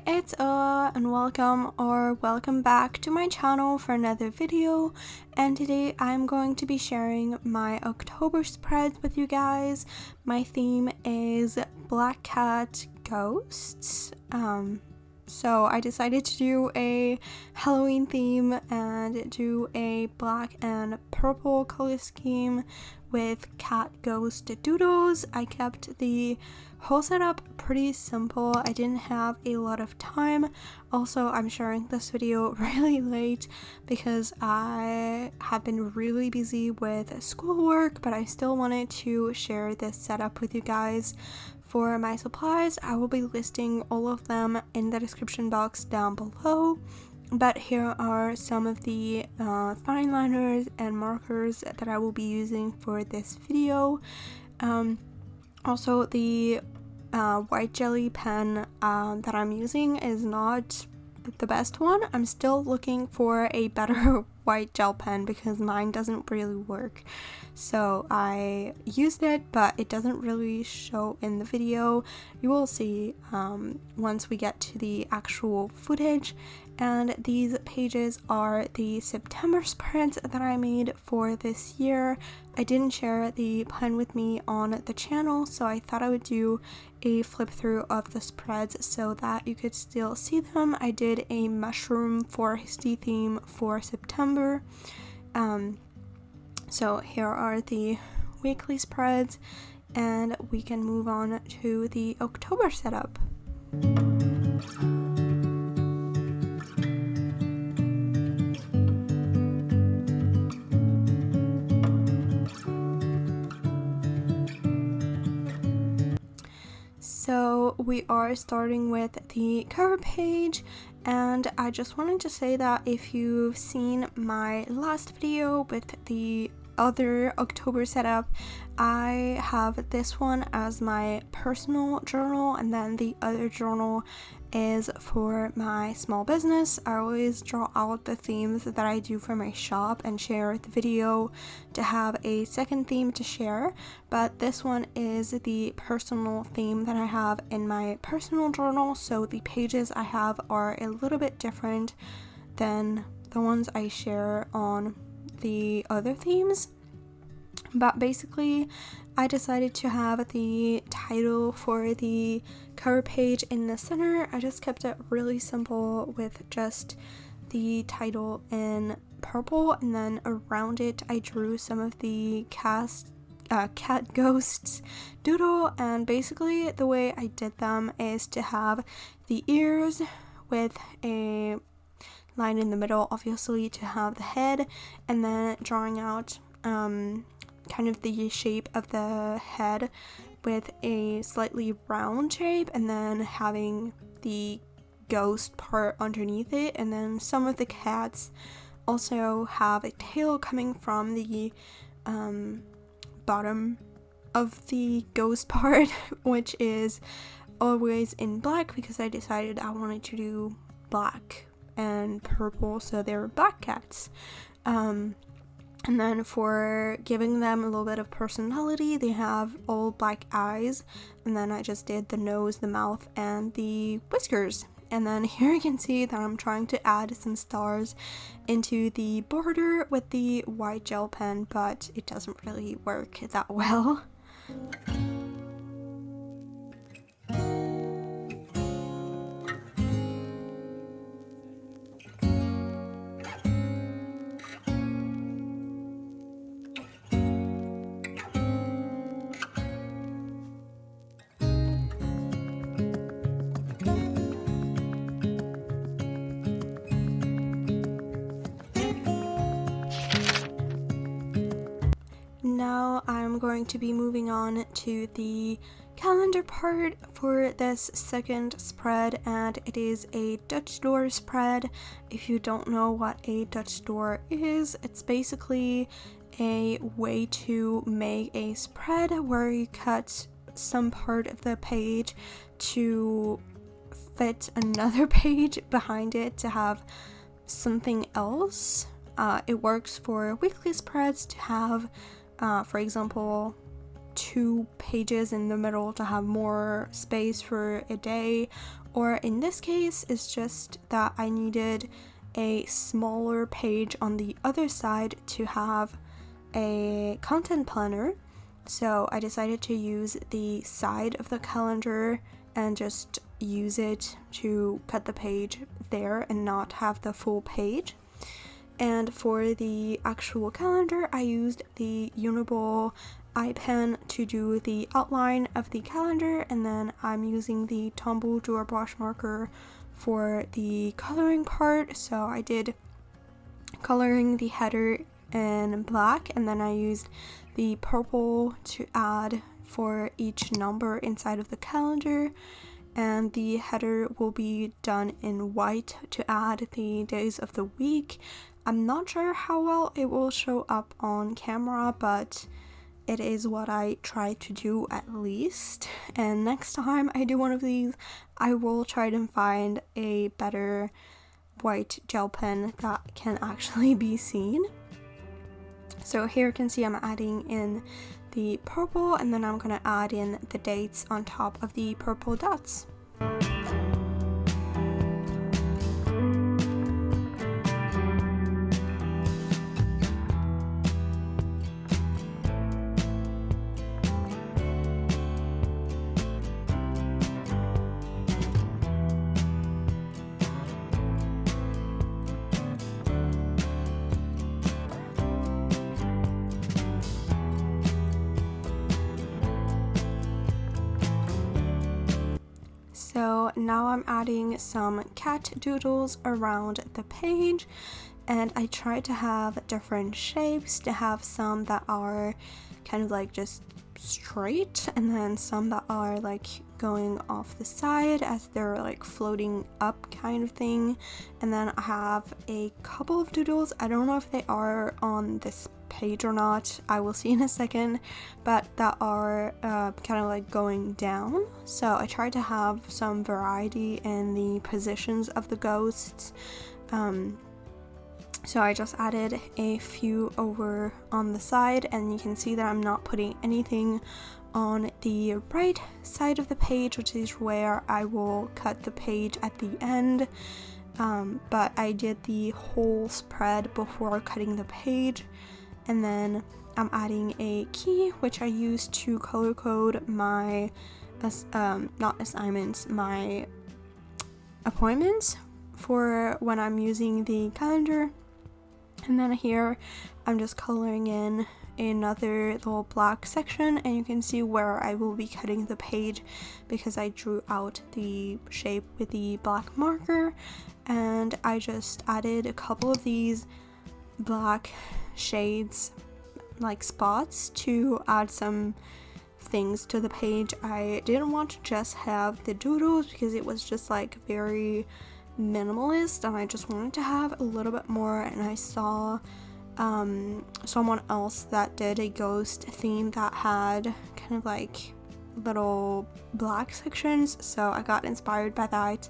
Hi, it's and welcome back to my channel for another video. And today I'm going to be sharing my October spreads with you guys. My theme is Black Cat Ghosts. So I decided to do a Halloween theme and do a black and purple color scheme with cat ghost doodles. I kept the whole setup pretty simple. I didn't have a lot of time. Also, I'm sharing this video really late because I have been really busy with schoolwork, but I still wanted to share this setup with you guys. For my supplies, I will be listing all of them in the description box down below. But here are some of the fine liners and markers that I will be using for this video. Also, the white jelly pen that I'm using is not the best one. I'm still looking for a better white gel pen because mine doesn't really work. So I used it, but it doesn't really show in the video. You will see once we get to the actual footage. And these pages are the September spreads that I made for this year. I didn't share the pen with me on the channel, so I thought I would do a flip through of the spreads so that you could still see them. I did a mushroom foresty theme for September. So here are the weekly spreads, and we can move on to the October setup. So we are starting with the cover page, and I just wanted to say that if you've seen my last video with the other October setup, I have this one as my personal journal, and then the other journal is for my small business. I always draw out the themes that I do for my shop and share the video to have a second theme to share, but this one is the personal theme that I have in my personal journal, so the pages I have are a little bit different than the ones I share on the other themes. But basically, I decided to have the title for the cover page in the center. I just kept it really simple with just the title in purple, and then around it I drew some of the cat ghosts doodle. And basically the way I did them is to have the ears with a line in the middle, obviously, to have the head, and then drawing out kind of the shape of the head with a slightly round shape, and then having the ghost part underneath it. And then some of the cats also have a tail coming from the bottom of the ghost part, which is always in black because I decided I wanted to do black and purple, so they're black cats. And then for giving them a little bit of personality, they have all black eyes, and then I just did the nose, the mouth, and the whiskers. And then here you can see that I'm trying to add some stars into the border with the white gel pen, but it doesn't really work that well. Now I'm going to be moving on to the calendar part for this second spread, and it is a Dutch door spread. If you don't know what a Dutch door is, it's basically a way to make a spread where you cut some part of the page to fit another page behind it to have something else. It works for weekly spreads to have, for example, 2 pages in the middle to have more space for a day, or in this case it's just that I needed a smaller page on the other side to have a content planner. So I decided to use the side of the calendar and just use it to cut the page there and not have the full page. And for the actual calendar, I used the Uniball eye pen to do the outline of the calendar, and then I'm using the Tombow drawer brush marker for the coloring part. So I did coloring the header in black, and then I used the purple to add for each number inside of the calendar, and the header will be done in white to add the days of the week. I'm not sure how well it will show up on camera, but it is what I try to do at least. And next time I do one of these, I will try to find a better white gel pen that can actually be seen. So here you can see I'm adding in the purple, and then I'm gonna add in the dates on top of the purple dots. So now I'm adding some cat doodles around the page, and I try to have different shapes, to have some that are kind of like just straight, and then some that are like going off the side as they're like floating up kind of thing. And then I have a couple of doodles, I don't know if they are on this page or not, I will see in a second, but that are kind of like going down. So I try to have some variety in the positions of the ghosts. So I just added a few over on the side, and you can see that I'm not putting anything on the right side of the page, which is where I will cut the page at the end. But I did the whole spread before cutting the page. And then I'm adding a key, which I use to color code my, not assignments, my appointments for when I'm using the calendar. And then here I'm just coloring in another little black section, and you can see where I will be cutting the page because I drew out the shape with the black marker. And I just added a couple of these black shades, like spots, to add some things to the page. I didn't want to just have the doodles because it was just like very minimalist, and I just wanted to have a little bit more. And I saw someone else that did a ghost theme that had kind of like little black sections, so I got inspired by that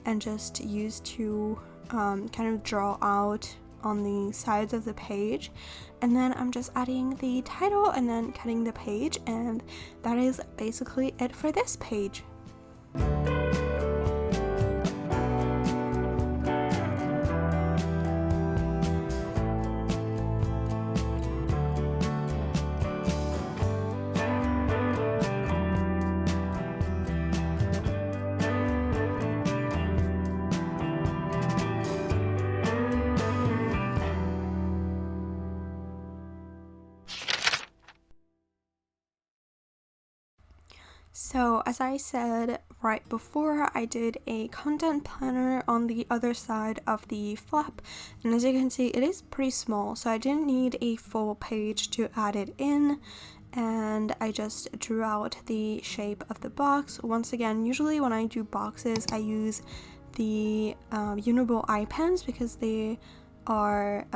and just used to kind of draw out on the sides of the page. And then I'm just adding the title and then cutting the page, and that is basically it for this page. So as I said right before, I did a content planner on the other side of the flap, and as you can see it is pretty small, so I didn't need a full page to add it in, and I just drew out the shape of the box. Once again, usually when I do boxes I use the Uniball eye pens because they are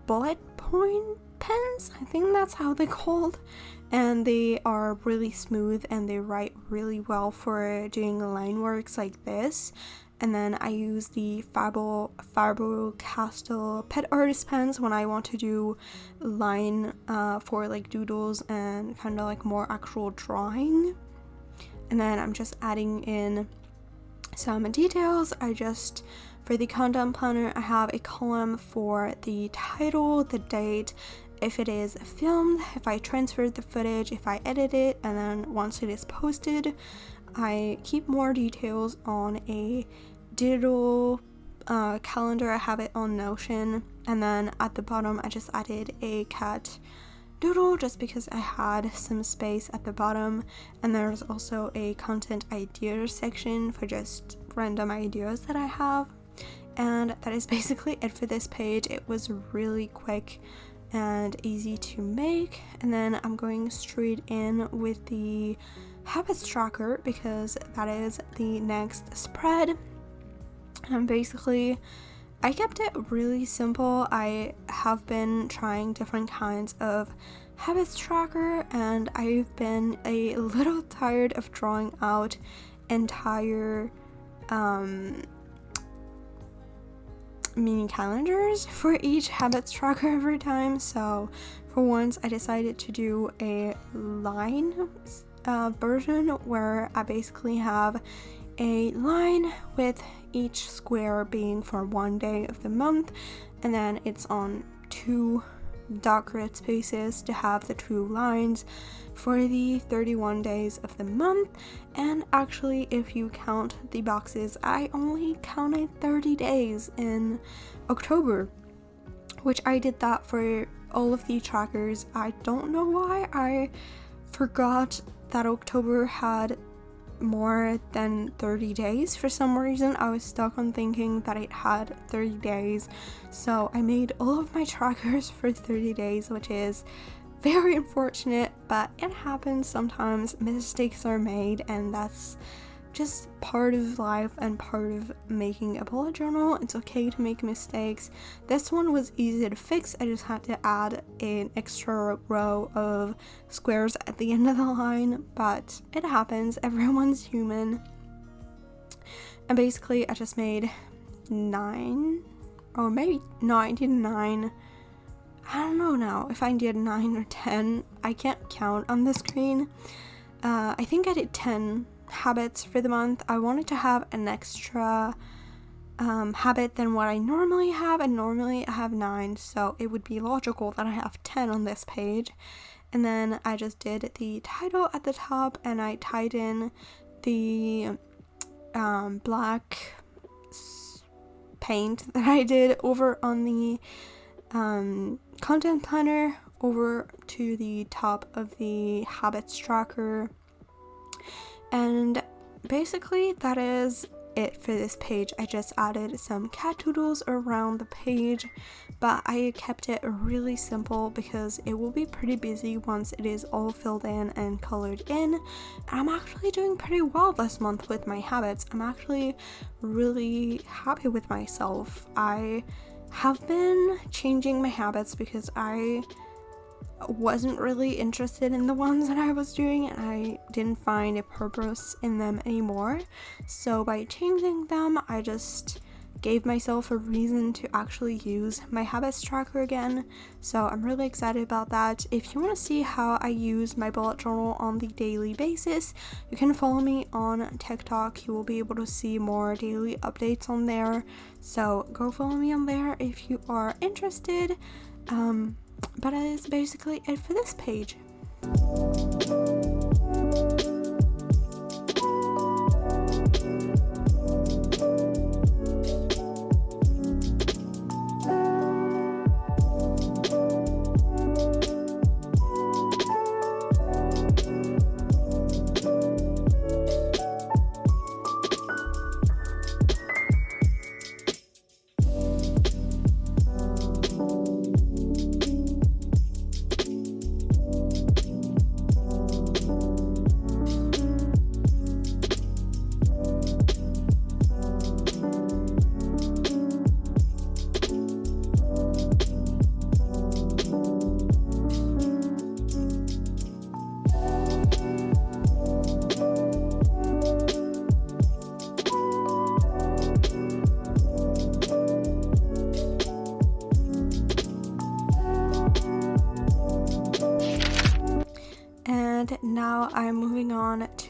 bullet point pens, I think that's how they're called, and they are really smooth and they write really well for doing line works like this. And then I use the Faber Castel Pitt artist pens when I want to do line for like doodles and kind of like more actual drawing. And then I'm just adding in some details. For the content planner, I have a column for the title, the date, if it is filmed, if I transferred the footage, if I edit it, and then once it is posted, I keep more details on a digital calendar. I have it on Notion, and then at the bottom I just added a cat doodle just because I had some space at the bottom. And there's also a content ideas section for just random ideas that I have. And that is basically it for this page. It was really quick and easy to make. And then I'm going straight in with the habits tracker because that is the next spread. And basically I kept it really simple. I have been trying different kinds of habits tracker, and I've been a little tired of drawing out entire mini calendars for each habits tracker every time. So for once I decided to do a line version where I basically have a line with each square being for one day of the month, and then it's on 2 dot grid spaces to have the 2 lines for the 31 days of the month. And actually, if you count the boxes, I only counted 30 days in October, which I did that for all of the trackers. I don't know why I forgot that October had more than 30 days. For some reason I was stuck on thinking that it had 30 days, so I made all of my trackers for 30 days, which is very unfortunate, but it happens sometimes. Mistakes are made, and that's just part of life and part of making a bullet journal. It's okay to make mistakes. This one was easy to fix. I just had to add an extra row of squares at the end of the line, but it happens. Everyone's human. And basically I just made 9, or maybe no, I did 9. I don't know now if I did 9 or 10. I can't count on the screen. I think I did 10 habits for the month. I wanted to have an extra habit than what I normally have, and normally I have 9, so it would be logical that I have 10 on this page. And then I just did the title at the top, and I tied in the black paint that I did over on the content planner over to the top of the habits tracker. And basically that is it for this page. I just added some cat doodles around the page, but I kept it really simple because it will be pretty busy once it is all filled in and colored in. I'm actually doing pretty well this month with my habits. I'm actually really happy with myself. I have been changing my habits because I wasn't really interested in the ones that I was doing, and I didn't find a purpose in them anymore. So by changing them, I just gave myself a reason to actually use my habits tracker again. So I'm really excited about that. If you want to see how I use my bullet journal on the daily basis, you can follow me on TikTok. You will be able to see more daily updates on there, so go follow me on there if you are interested. But that is basically it for this page.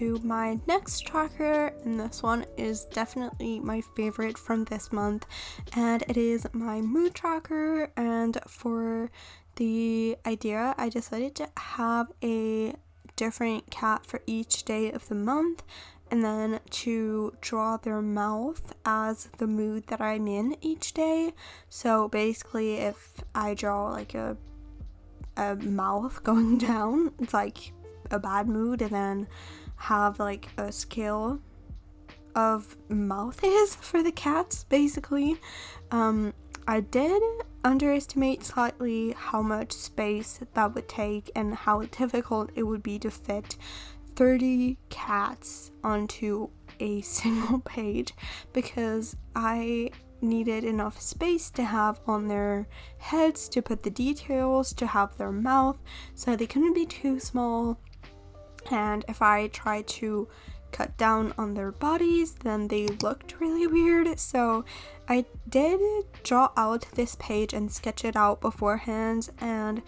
to my next tracker, and this one is definitely my favorite from this month, and it is my mood tracker. And for the idea, I decided to have a different cat for each day of the month, and then to draw their mouth as the mood that I'm in each day. So basically, if I draw like a mouth going down, it's like a bad mood, and then have like a scale of mouth is for the cats, basically. I did underestimate slightly how much space that would take and how difficult it would be to fit 30 cats onto a single page, because I needed enough space to have on their heads, to put the details, to have their mouth, so they couldn't be too small. And if I tried to cut down on their bodies, then they looked really weird. So I did draw out this page and sketch it out beforehand, and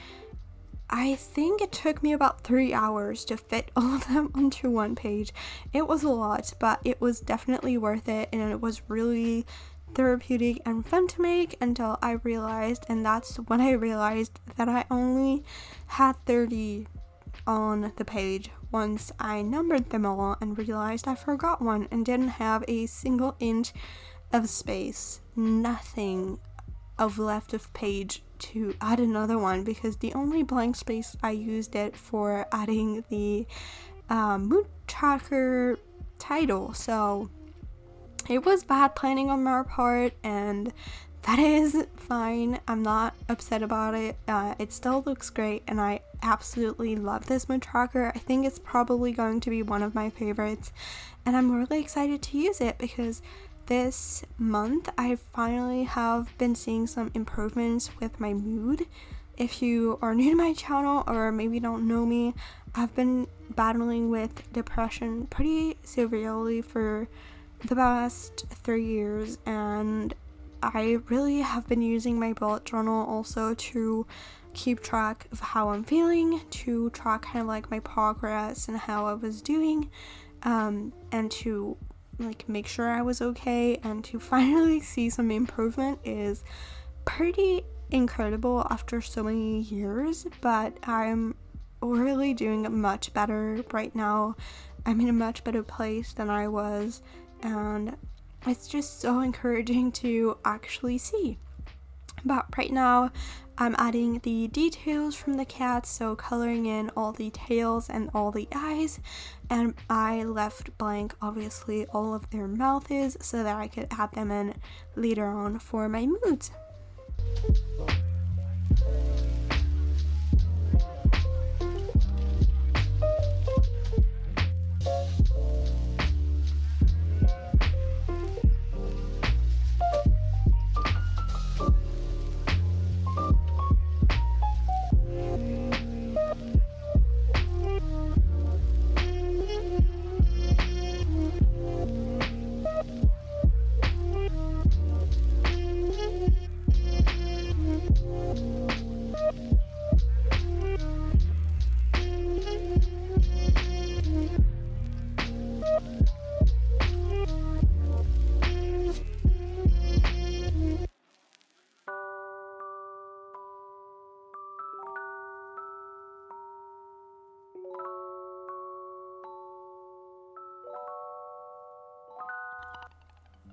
I think it took me about 3 hours to fit all of them onto one page. It was a lot, but it was definitely worth it, and it was really therapeutic and fun to make until I realized, and that's when I realized that I only had 30 on the page once I numbered them all and realized I forgot one and didn't have a single inch of space, nothing of left of page to add another one, because the only blank space I used it for adding the mood tracker title. So it was bad planning on my part, and that is fine. I'm not upset about it. It still looks great, and I absolutely love this mood tracker. I think it's probably going to be one of my favorites, and I'm really excited to use it because this month I finally have been seeing some improvements with my mood. If you are new to my channel or maybe don't know me, I've been battling with depression pretty severely for the past 3 years, and I really have been using my bullet journal also to keep track of how I'm feeling, to track kind of like my progress and how I was doing, and to like make sure I was okay, and to finally see some improvement is pretty incredible after so many years. But I'm really doing much better right now. I'm in a much better place than I was, and it's just so encouraging to actually see. But right now I'm adding the details from the cats, so coloring in all the tails and all the eyes, and I left blank obviously all of their mouths so that I could add them in later on for my moods.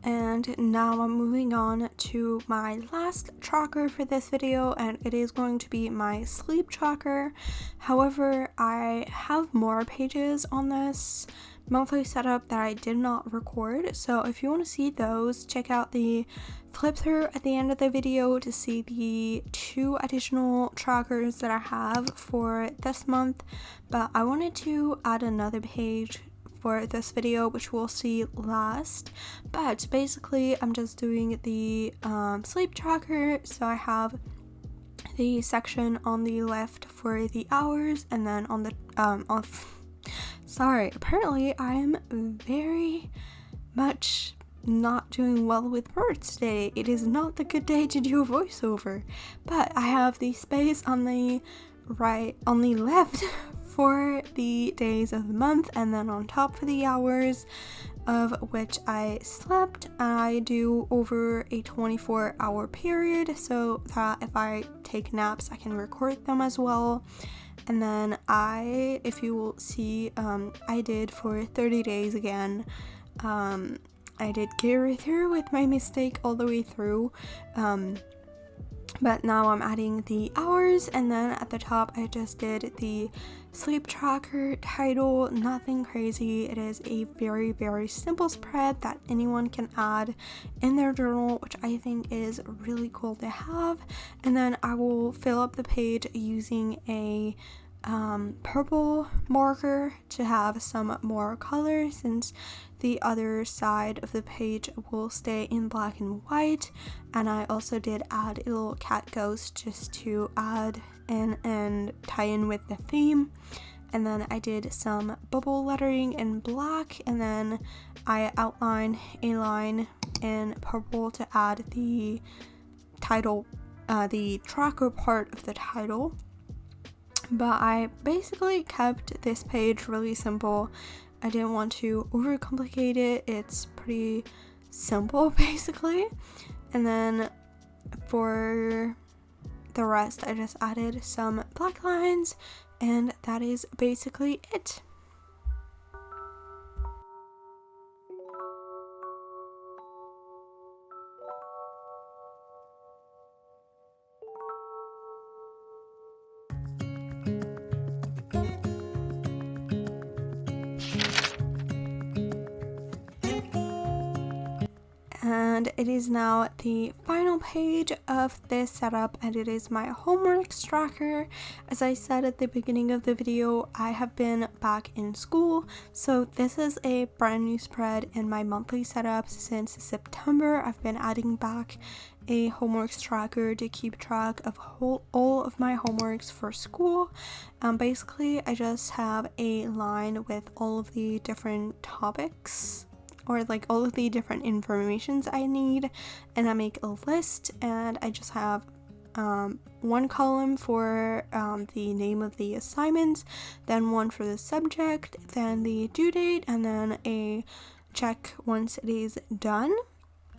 And now I'm moving on to my last tracker for this video, and it is going to be my sleep tracker. However, I have more pages on this monthly setup that I did not record, so if you want to see those, check out the flip through at the end of the video to see the 2 additional trackers that I have for this month. But I wanted to add another page for this video, which we'll see last. But basically I'm just doing the sleep tracker, so I have the section on the left for the hours, and then on the apparently I'm very much not doing well with words today. It is not the good day to do a voiceover, but I have the space on the left for the days of the month, and then on top for the hours of which I slept. I do over a 24-hour period so that if I take naps I can record them as well. And then if you will see, I did for 30 days again. I did carry through with my mistake all the way through, but now I'm adding the hours, and then at the top I just did the sleep tracker title. Nothing crazy. It is a very, very simple spread that anyone can add in their journal, which I think is really cool to have. And then I will fill up the page using a purple marker to have some more color, since the other side of the page will stay in black and white. And I also did add a little cat ghost just to add in and tie in with the theme. And then I did some bubble lettering in black, and then I outlined a line in purple to add the title, the tracker part of the title. But I basically kept this page really simple. I didn't want to overcomplicate it. It's pretty simple basically. And then for the rest I just added some black lines, and that is basically it. And it is now the final page of this setup, and it is my homework tracker. As I said at the beginning of the video, I have been back in school, so this is a brand new spread in my monthly setup. Since September, I've been adding back a homework tracker to keep track of all of my homeworks for school. Basically, I just have a line with all of the different topics, or like all of the different informations I need, and I make a list, and I just have one column for the name of the assignments, then one for the subject, then the due date, and then a check once it is done.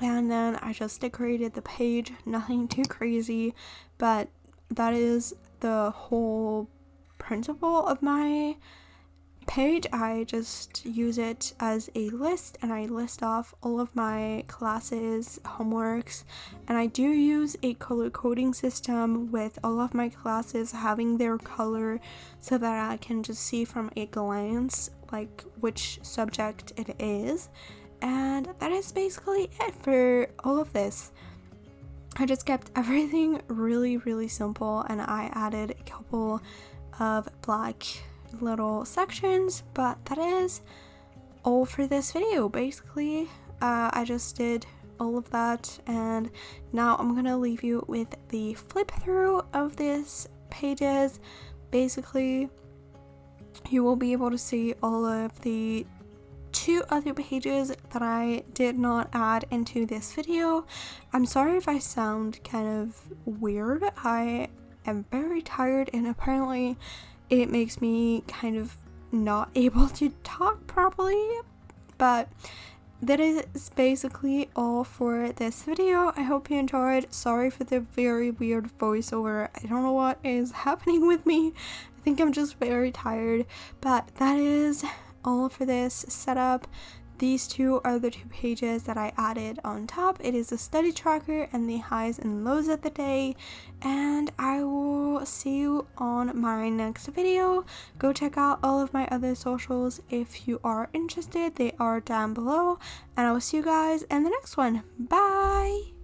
And then I just decorated the page. Nothing too crazy, but that is the whole principle of my page. I just use it as a list, and I list off all of my classes, homeworks, and I do use a color coding system with all of my classes having their color so that I can just see from a glance like which subject it is. And that is basically it for all of this. I just kept everything really, really simple, and I added a couple of black little sections, but that is all for this video. Basically, I just did all of that, and now I'm gonna leave you with the flip through of these pages. Basically, you will be able to see all of the 2 other pages that I did not add into this video. I'm sorry if I sound kind of weird. I am very tired, and apparently it makes me kind of not able to talk properly, but that is basically all for this video. I hope you enjoyed. Sorry for the very weird voiceover. I don't know what is happening with me. I think I'm just very tired, but that is all for this setup. These 2 are the 2 pages that I added on top. It is a study tracker and the highs and lows of the day, and I will see you on my next video. Go check out all of my other socials if you are interested. They are down below, and I will see you guys in the next one. Bye!